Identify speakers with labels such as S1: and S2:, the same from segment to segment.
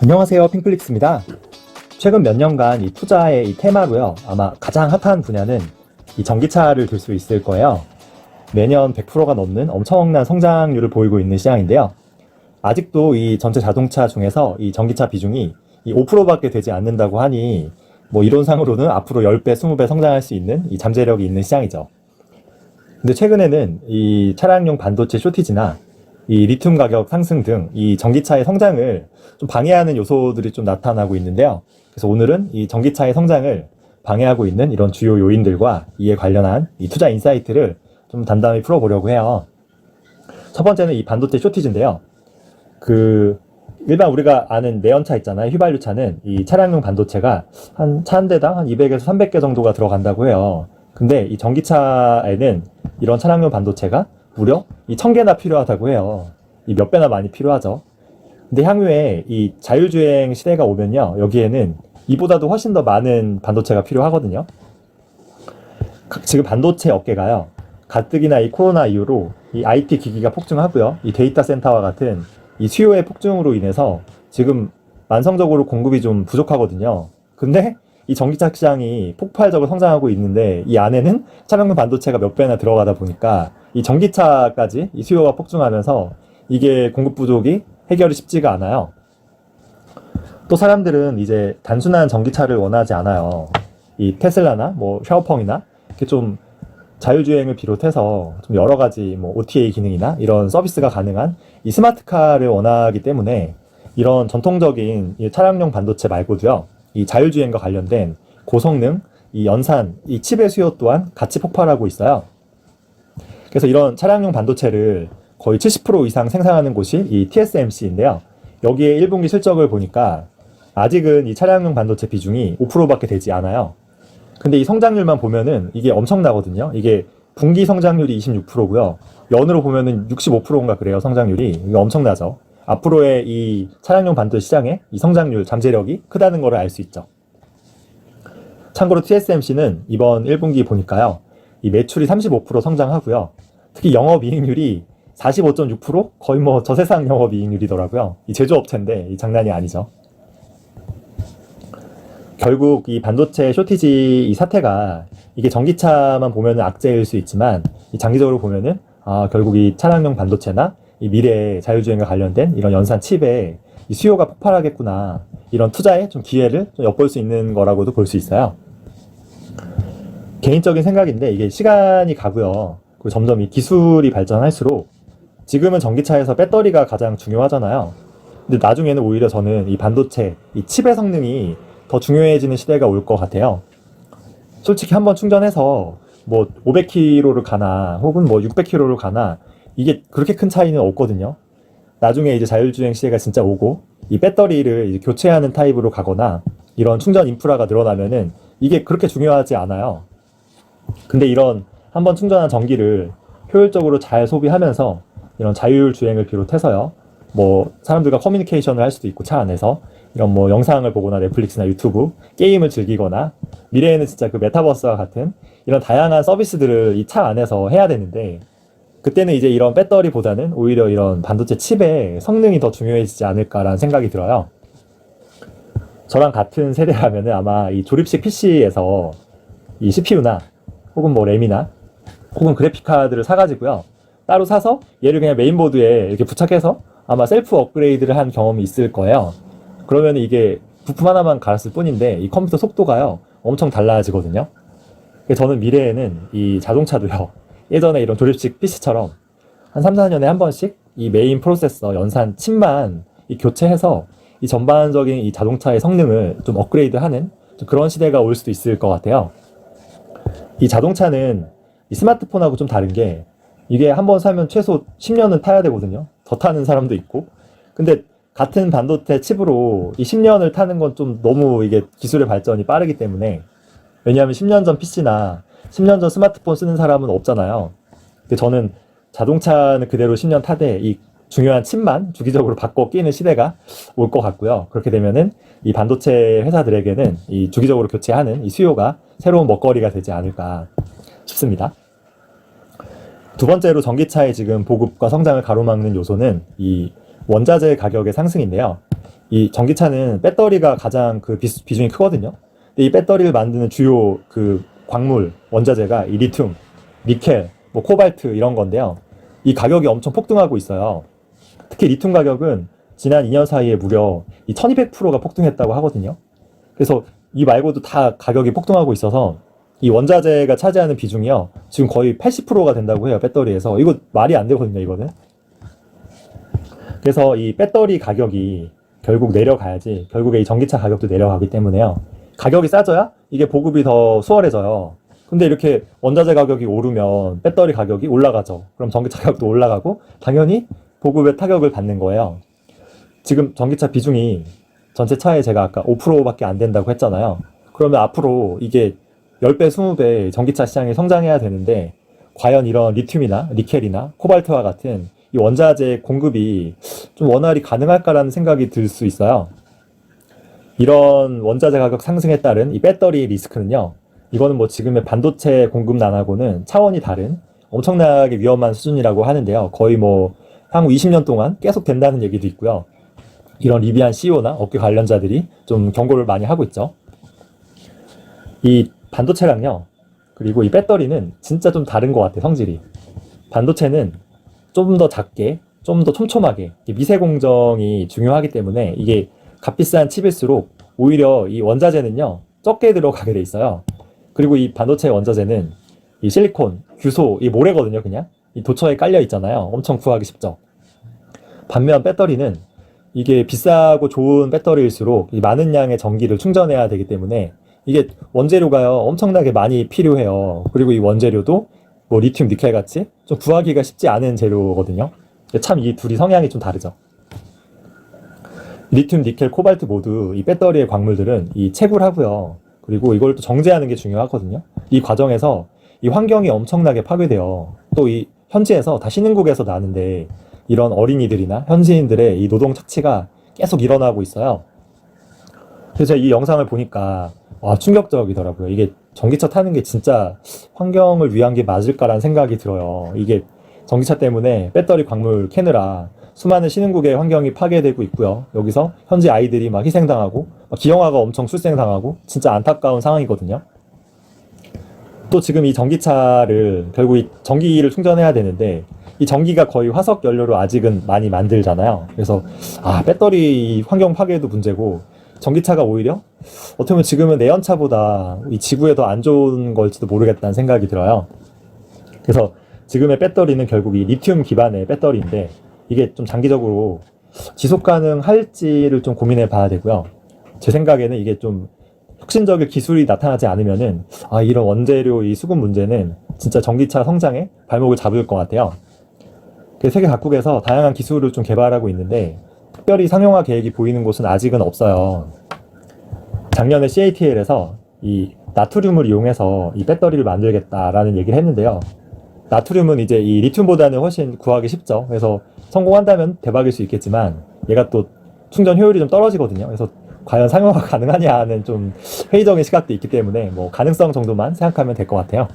S1: 안녕하세요, 핑클릭스입니다. 최근 몇 년간 이 투자의 이 테마로요, 아마 가장 핫한 분야는 이 전기차를 들 수 있을 거예요. 매년 100%가 넘는 엄청난 성장률을 보이고 있는 시장인데요. 아직도 이 전체 자동차 중에서 이 전기차 비중이 이 5%밖에 되지 않는다고 하니 뭐 이론상으로는 앞으로 10배, 20배 성장할 수 있는 이 잠재력이 있는 시장이죠. 근데 최근에는 이 차량용 반도체 쇼티지나 이 리튬 가격 상승 등 이 전기차의 성장을 좀 방해하는 요소들이 좀 나타나고 있는데요. 그래서 오늘은 이 전기차의 성장을 방해하고 있는 이런 주요 요인들과 이에 관련한 이 투자 인사이트를 좀 담담히 풀어보려고 해요. 첫 번째는 이 반도체 쇼티지인데요. 일반 우리가 아는 내연차 있잖아요. 휘발유차는 이 차량용 반도체가 한 차 한 대당 한 200에서 300개 정도가 들어간다고 해요. 근데 이 전기차에는 이런 차량용 반도체가 무려 이 1000개나 필요하다고 해요. 이 몇 배나 많이 필요하죠. 근데 향후에 이 자율주행 시대가 오면요, 여기에는 이보다도 훨씬 더 많은 반도체가 필요하거든요. 지금 반도체 업계가요, 가뜩이나 이 코로나 이후로 이 IT 기기가 폭증하고요, 이 데이터 센터와 같은 이 수요의 폭증으로 인해서 지금 만성적으로 공급이 좀 부족하거든요. 근데 이 전기차 시장이 폭발적으로 성장하고 있는데 이 안에는 차량용 반도체가 몇 배나 들어가다 보니까 이 전기차까지 이 수요가 폭증하면서 이게 공급 부족이 해결이 쉽지가 않아요. 또 사람들은 이제 단순한 전기차를 원하지 않아요. 이 테슬라나 뭐 샤오펑이나 이렇게 좀 자율주행을 비롯해서 좀 여러 가지 뭐 OTA 기능이나 이런 서비스가 가능한 이 스마트카를 원하기 때문에 이런 전통적인 이 차량용 반도체 말고도요, 이 자율주행과 관련된 고성능, 이 연산, 이 칩의 수요 또한 같이 폭발하고 있어요. 그래서 이런 차량용 반도체를 거의 70% 이상 생산하는 곳이 이 TSMC인데요. 여기에 1분기 실적을 보니까 아직은 이 차량용 반도체 비중이 5%밖에 되지 않아요. 근데 이 성장률만 보면은 이게 엄청나거든요. 이게 분기 성장률이 26%고요. 연으로 보면은 65%인가 그래요, 성장률이. 이게 엄청나죠. 앞으로의 이 차량용 반도체 시장의 이 성장률, 잠재력이 크다는 걸 알 수 있죠. 참고로 TSMC는 이번 1분기 보니까요, 이 매출이 35% 성장하고요. 특히 영업이익률이 45.6%? 거의 뭐 저세상 영업이익률이더라고요. 이 제조업체인데 이 장난이 아니죠. 결국 이 반도체 쇼티지 이 사태가 이게 전기차만 보면은 악재일 수 있지만 이 장기적으로 보면은 결국 이 차량용 반도체나 이 미래의 자율주행과 관련된 이런 연산 칩에 이 수요가 폭발하겠구나, 이런 투자에 좀 기회를 좀 엿볼 수 있는 거라고도 볼 수 있어요. 개인적인 생각인데 이게 시간이 가고요, 그리고 점점 이 기술이 발전할수록 지금은 전기차에서 배터리가 가장 중요하잖아요. 근데 나중에는 오히려 저는 이 반도체, 이 칩의 성능이 더 중요해지는 시대가 올 것 같아요. 솔직히 한번 충전해서 뭐 500km를 가나 혹은 뭐 600km를 가나 이게 그렇게 큰 차이는 없거든요. 나중에 이제 자율주행 시대가 진짜 오고 이 배터리를 이제 교체하는 타입으로 가거나 이런 충전 인프라가 늘어나면은 이게 그렇게 중요하지 않아요. 근데 이런 한번 충전한 전기를 효율적으로 잘 소비하면서 이런 자율주행을 비롯해서요, 뭐 사람들과 커뮤니케이션을 할 수도 있고 차 안에서 이런 뭐 영상을 보거나 넷플릭스나 유튜브, 게임을 즐기거나 미래에는 진짜 그 메타버스와 같은 이런 다양한 서비스들을 이 차 안에서 해야 되는데 그때는 이제 이런 배터리보다는 오히려 이런 반도체 칩의 성능이 더 중요해지지 않을까라는 생각이 들어요. 저랑 같은 세대라면은 아마 이 조립식 PC에서 이 CPU나 혹은 뭐 램이나 혹은 그래픽카드를 사가지고요, 따로 사서 얘를 그냥 메인보드에 이렇게 부착해서 아마 셀프 업그레이드를 한 경험이 있을 거예요. 그러면 이게 부품 하나만 갈았을 뿐인데 이 컴퓨터 속도가요, 엄청 달라지거든요. 그래서 저는 미래에는 이 자동차도요, 예전에 이런 조립식 PC처럼 한 3, 4년에 한 번씩 이 메인 프로세서 연산 칩만 이 교체해서 이 전반적인 이 자동차의 성능을 좀 업그레이드하는 좀 그런 시대가 올 수도 있을 것 같아요. 이 자동차는 이 스마트폰하고 좀 다른 게 이게 한 번 사면 최소 10년은 타야 되거든요. 더 타는 사람도 있고. 근데 같은 반도체 칩으로 이 10년을 타는 건 좀 너무 이게 기술의 발전이 빠르기 때문에, 왜냐하면 10년 전 PC나 10년 전 스마트폰 쓰는 사람은 없잖아요. 근데 저는 자동차는 그대로 10년 타되 이 중요한 칩만 주기적으로 바꿔 끼는 시대가 올 것 같고요. 그렇게 되면은 이 반도체 회사들에게는 이 주기적으로 교체하는 이 수요가 새로운 먹거리가 되지 않을까 싶습니다. 두 번째로 전기차의 지금 보급과 성장을 가로막는 요소는 이 원자재 가격의 상승인데요. 이 전기차는 배터리가 가장 그 비중이 크거든요. 근데 이 배터리를 만드는 주요 그 광물, 원자재가 이 리튬, 니켈, 뭐 코발트 이런 건데요. 이 가격이 엄청 폭등하고 있어요. 특히 리튬 가격은 지난 2년 사이에 무려 이 1200%가 폭등했다고 하거든요. 그래서 이 말고도 다 가격이 폭등하고 있어서 이 원자재가 차지하는 비중이요. 지금 거의 80%가 된다고 해요. 배터리에서. 이거 말이 안 되거든요, 이거는. 그래서 이 배터리 가격이 결국 내려가야지 결국에 이 전기차 가격도 내려가기 때문에요. 가격이 싸져야 이게 보급이 더 수월해져요. 근데 이렇게 원자재 가격이 오르면 배터리 가격이 올라가죠. 그럼 전기차 가격도 올라가고 당연히 보급에 타격을 받는 거예요. 지금 전기차 비중이 전체 차에 제가 아까 5%밖에 안 된다고 했잖아요. 그러면 앞으로 이게 10배, 20배 전기차 시장이 성장해야 되는데 과연 이런 리튬이나 니켈이나 코발트와 같은 이 원자재 공급이 좀 원활히 가능할까라는 생각이 들 수 있어요. 이런 원자재 가격 상승에 따른 이 배터리 리스크는요. 이거는 뭐 지금의 반도체 공급난하고는 차원이 다른 엄청나게 위험한 수준이라고 하는데요. 거의 뭐 향후 20년 동안 계속 된다는 얘기도 있고요. 이런 리비안 CEO나 업계 관련자들이 좀 경고를 많이 하고 있죠. 이 반도체랑요. 그리고 이 배터리는 진짜 좀 다른 것 같아요. 성질이. 반도체는 좀 더 작게, 좀 더 촘촘하게 미세 공정이 중요하기 때문에 이게 값비싼 칩일수록 오히려 이 원자재는요. 적게 들어가게 돼 있어요. 그리고 이 반도체 원자재는 이 실리콘, 규소, 이 모래거든요. 그냥 이 도처에 깔려 있잖아요. 엄청 구하기 쉽죠. 반면 배터리는 이게 비싸고 좋은 배터리일수록 이 많은 양의 전기를 충전해야 되기 때문에 이게 원재료가요 엄청나게 많이 필요해요. 그리고 이 원재료도 뭐 리튬, 니켈 같이 좀 구하기가 쉽지 않은 재료거든요. 참 이 둘이 성향이 좀 다르죠. 리튬, 니켈, 코발트 모두 이 배터리의 광물들은 이 채굴하고요. 그리고 이걸 또 정제하는 게 중요하거든요. 이 과정에서 이 환경이 엄청나게 파괴돼요. 또 이 현지에서 다 신흥국에서 나는데 이런 어린이들이나 현지인들의 이 노동 착취가 계속 일어나고 있어요. 그래서 제가 이 영상을 보니까 와, 충격적이더라고요. 이게 전기차 타는 게 진짜 환경을 위한 게 맞을까라는 생각이 들어요. 이게 전기차 때문에 배터리 광물 캐느라 수많은 신흥국의 환경이 파괴되고 있고요. 여기서 현지 아이들이 막 희생당하고 막 기형아가 엄청 출생당하고 진짜 안타까운 상황이거든요. 또 지금 이 전기차를 결국 이 전기를 충전해야 되는데 이 전기가 거의 화석 연료로 아직은 많이 만들잖아요. 그래서 배터리 환경 파괴도 문제고 전기차가 오히려 어떻게 보면 지금은 내연차보다 이 지구에 더 안 좋은 걸지도 모르겠다는 생각이 들어요. 그래서 지금의 배터리는 결국 이 리튬 기반의 배터리인데 이게 좀 장기적으로 지속 가능할지를 좀 고민해 봐야 되고요. 제 생각에는 이게 좀 혁신적인 기술이 나타나지 않으면은 이런 원재료 이 수급 문제는 진짜 전기차 성장에 발목을 잡을 것 같아요. 세계 각국에서 다양한 기술을 좀 개발하고 있는데 특별히 상용화 계획이 보이는 곳은 아직은 없어요. 작년에 CATL에서 이 나트륨을 이용해서 이 배터리를 만들겠다라는 얘기를 했는데요. 나트륨은 이제 이 리튬보다는 훨씬 구하기 쉽죠. 그래서 성공한다면 대박일 수 있겠지만 얘가 또 충전 효율이 좀 떨어지거든요. 그래서 과연 상용화가 가능하냐 하는 좀 회의적인 시각도 있기 때문에 뭐 가능성 정도만 생각하면 될 것 같아요.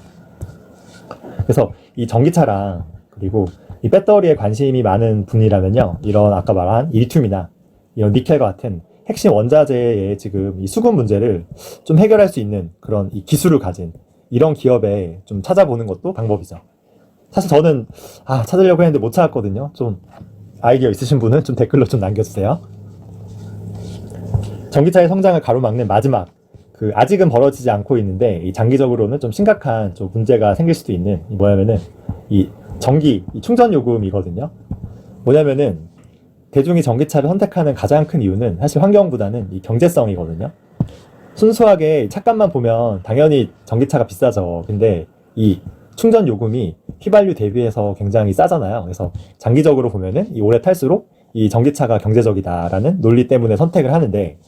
S1: 그래서 이 전기차랑 그리고 이 배터리에 관심이 많은 분이라면요. 이런 아까 말한 이 리튬이나 이런 니켈과 같은 핵심 원자재의 지금 이 수급 문제를 좀 해결할 수 있는 그런 이 기술을 가진 이런 기업에 좀 찾아보는 것도 방법이죠. 사실 저는 찾으려고 했는데 못 찾았거든요. 좀 아이디어 있으신 분은 좀 댓글로 좀 남겨주세요. 전기차의 성장을 가로막는 마지막 아직은 벌어지지 않고 있는데 이 장기적으로는 좀 심각한 좀 문제가 생길 수도 있는 뭐냐면은 이 전기 이 충전 요금이거든요. 뭐냐면은 대중이 전기차를 선택하는 가장 큰 이유는 사실 환경보다는 이 경제성이거든요. 순수하게 착값만 보면 당연히 전기차가 비싸죠. 근데 이 충전 요금이 휘발유 대비해서 굉장히 싸잖아요. 그래서 장기적으로 보면은 이 오래 탈수록 이 전기차가 경제적이다라는 논리 때문에 선택을 하는데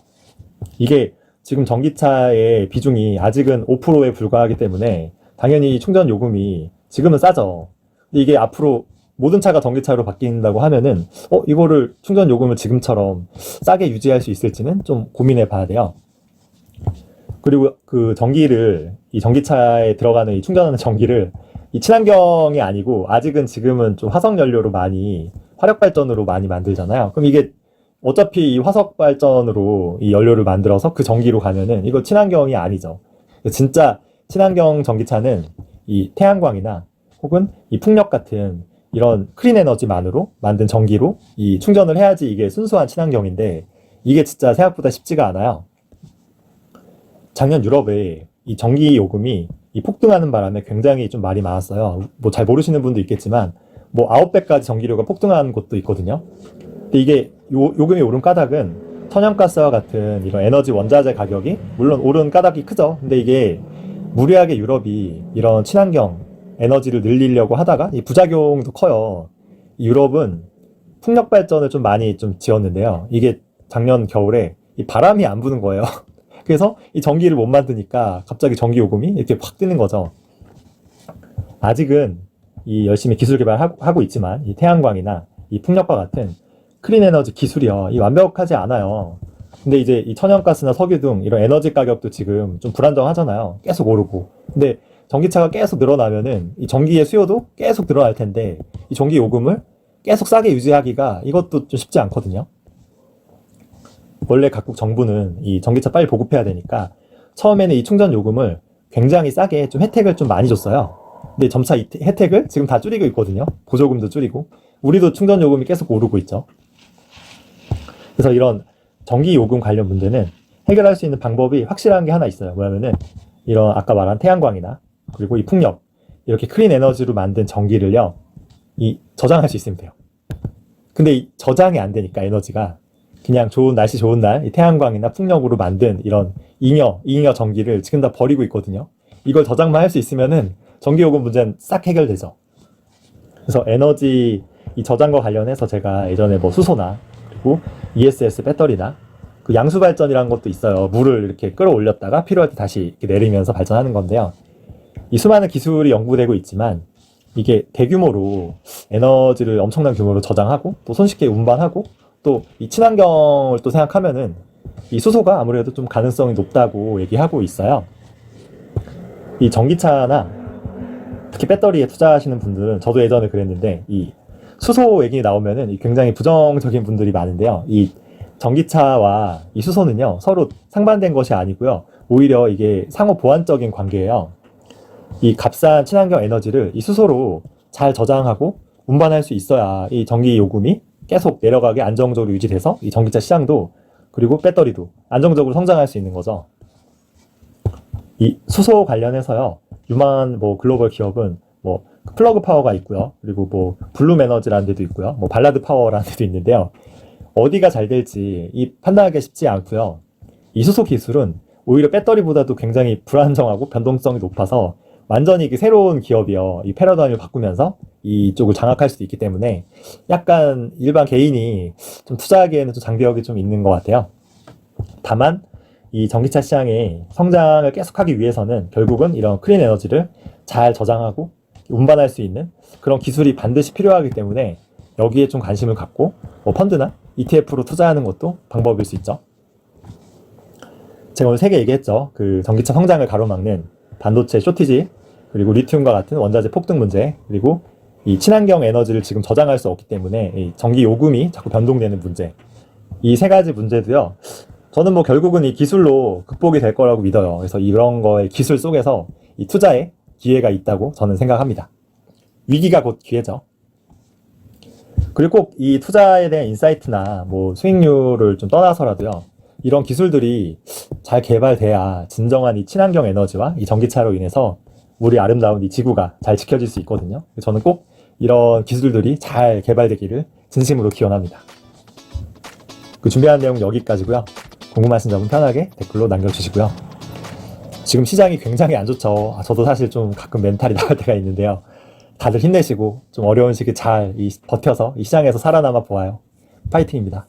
S1: 이게 지금 전기차의 비중이 아직은 5%에 불과하기 때문에 당연히 충전 요금이 지금은 싸죠. 근데 이게 앞으로 모든 차가 전기차로 바뀐다고 하면은 이거를 충전 요금을 지금처럼 싸게 유지할 수 있을지는 좀 고민해 봐야 돼요. 그리고 이 전기차에 들어가는 이 충전하는 전기를 이 친환경이 아니고 아직은 지금은 좀 화석 연료로 많이 화력 발전으로 많이 만들잖아요. 그럼 이게 어차피 이 화석 발전으로 이 연료를 만들어서 그 전기로 가면은 이거 친환경이 아니죠. 진짜 친환경 전기차는 이 태양광이나 혹은 이 풍력 같은 이런 클린 에너지만으로 만든 전기로 이 충전을 해야지 이게 순수한 친환경인데 이게 진짜 생각보다 쉽지가 않아요. 작년 유럽에 이 전기 요금이 이 폭등하는 바람에 굉장히 좀 말이 많았어요. 뭐 잘 모르시는 분도 있겠지만 뭐 9배까지 전기료가 폭등한 곳도 있거든요. 근데 이게 요금이 오른 까닭은 천연가스와 같은 이런 에너지 원자재 가격이 물론 오른 까닭이 크죠. 근데 이게 무리하게 유럽이 이런 친환경 에너지를 늘리려고 하다가 이 부작용도 커요. 유럽은 풍력 발전을 좀 많이 좀 지었는데요. 이게 작년 겨울에 이 바람이 안 부는 거예요. 그래서 이 전기를 못 만드니까 갑자기 전기 요금이 이렇게 확 뜨는 거죠. 아직은 이 열심히 기술 개발하고 있지만 이 태양광이나 이 풍력과 같은 클린 에너지 기술이요. 이 완벽하지 않아요. 근데 이제 이 천연가스나 석유 등 이런 에너지 가격도 지금 좀 불안정하잖아요. 계속 오르고. 근데 전기차가 계속 늘어나면은 이 전기의 수요도 계속 늘어날 텐데 이 전기 요금을 계속 싸게 유지하기가 이것도 좀 쉽지 않거든요. 원래 각국 정부는 이 전기차 빨리 보급해야 되니까 처음에는 이 충전 요금을 굉장히 싸게 좀 혜택을 좀 많이 줬어요. 근데 점차 이 혜택을 지금 다 줄이고 있거든요. 보조금도 줄이고 우리도 충전 요금이 계속 오르고 있죠. 그래서 이런 전기 요금 관련 문제는 해결할 수 있는 방법이 확실한 게 하나 있어요. 뭐냐면은 이런 아까 말한 태양광이나 그리고 이 풍력 이렇게 클린 에너지로 만든 전기를요 이 저장할 수 있으면 돼요. 근데 이 저장이 안 되니까 에너지가 그냥 날씨 좋은 날 이 태양광이나 풍력으로 만든 이런 잉여 전기를 지금 다 버리고 있거든요. 이걸 저장만 할 수 있으면은 전기요금 문제는 싹 해결되죠. 그래서 에너지 이 저장과 관련해서 제가 예전에 뭐 수소나 그리고 ESS 배터리나 그 양수 발전이라는 것도 있어요. 물을 이렇게 끌어올렸다가 필요할 때 다시 이렇게 내리면서 발전하는 건데요. 이 수많은 기술이 연구되고 있지만 이게 대규모로 에너지를 엄청난 규모로 저장하고 또 손쉽게 운반하고 또 이 친환경을 또 생각하면은 이 수소가 아무래도 좀 가능성이 높다고 얘기하고 있어요. 이 전기차나 특히 배터리에 투자하시는 분들은 저도 예전에 그랬는데 이 수소 얘기 나오면은 굉장히 부정적인 분들이 많은데요. 이 전기차와 이 수소는요 서로 상반된 것이 아니고요. 오히려 이게 상호 보완적인 관계예요. 이 값싼 친환경 에너지를 이 수소로 잘 저장하고 운반할 수 있어야 이 전기 요금이 계속 내려가게 안정적으로 유지돼서 이 전기차 시장도 그리고 배터리도 안정적으로 성장할 수 있는 거죠. 이 수소 관련해서요. 유망한 뭐 글로벌 기업은 뭐 플러그 파워가 있고요. 그리고 뭐 블룸 에너지라는 데도 있고요. 뭐 발라드 파워라는 데도 있는데요. 어디가 잘 될지 이 판단하기 쉽지 않고요. 이 수소 기술은 오히려 배터리보다도 굉장히 불안정하고 변동성이 높아서 완전히 이게 새로운 기업이요. 이 패러다임을 바꾸면서 이쪽을 장악할 수도 있기 때문에 약간 일반 개인이 좀 투자하기에는 좀 장벽이 좀 있는 것 같아요. 다만 이 전기차 시장의 성장을 계속하기 위해서는 결국은 이런 클린 에너지를 잘 저장하고 운반할 수 있는 그런 기술이 반드시 필요하기 때문에 여기에 좀 관심을 갖고 뭐 펀드나 ETF로 투자하는 것도 방법일 수 있죠. 제가 오늘 3개 얘기했죠. 그 전기차 성장을 가로막는 반도체 쇼티지, 그리고 리튬과 같은 원자재 폭등 문제, 그리고 이 친환경 에너지를 지금 저장할 수 없기 때문에 이 전기 요금이 자꾸 변동되는 문제. 이 3가지 문제도요. 저는 뭐 결국은 이 기술로 극복이 될 거라고 믿어요. 그래서 이런 거의 기술 속에서 이 투자에 기회가 있다고 저는 생각합니다. 위기가 곧 기회죠. 그리고 꼭 이 투자에 대한 인사이트나 뭐 수익률을 좀 떠나서라도요. 이런 기술들이 잘 개발돼야 진정한 이 친환경 에너지와 이 전기차로 인해서 우리 아름다운 이 지구가 잘 지켜질 수 있거든요. 저는 꼭 이런 기술들이 잘 개발되기를 진심으로 기원합니다. 그 준비한 내용은 여기까지고요. 궁금하신 점은 편하게 댓글로 남겨주시고요. 지금 시장이 굉장히 안 좋죠. 저도 사실 좀 가끔 멘탈이 나갈 때가 있는데요. 다들 힘내시고 좀 어려운 시기 잘 버텨서 이 시장에서 살아남아 보아요. 파이팅입니다.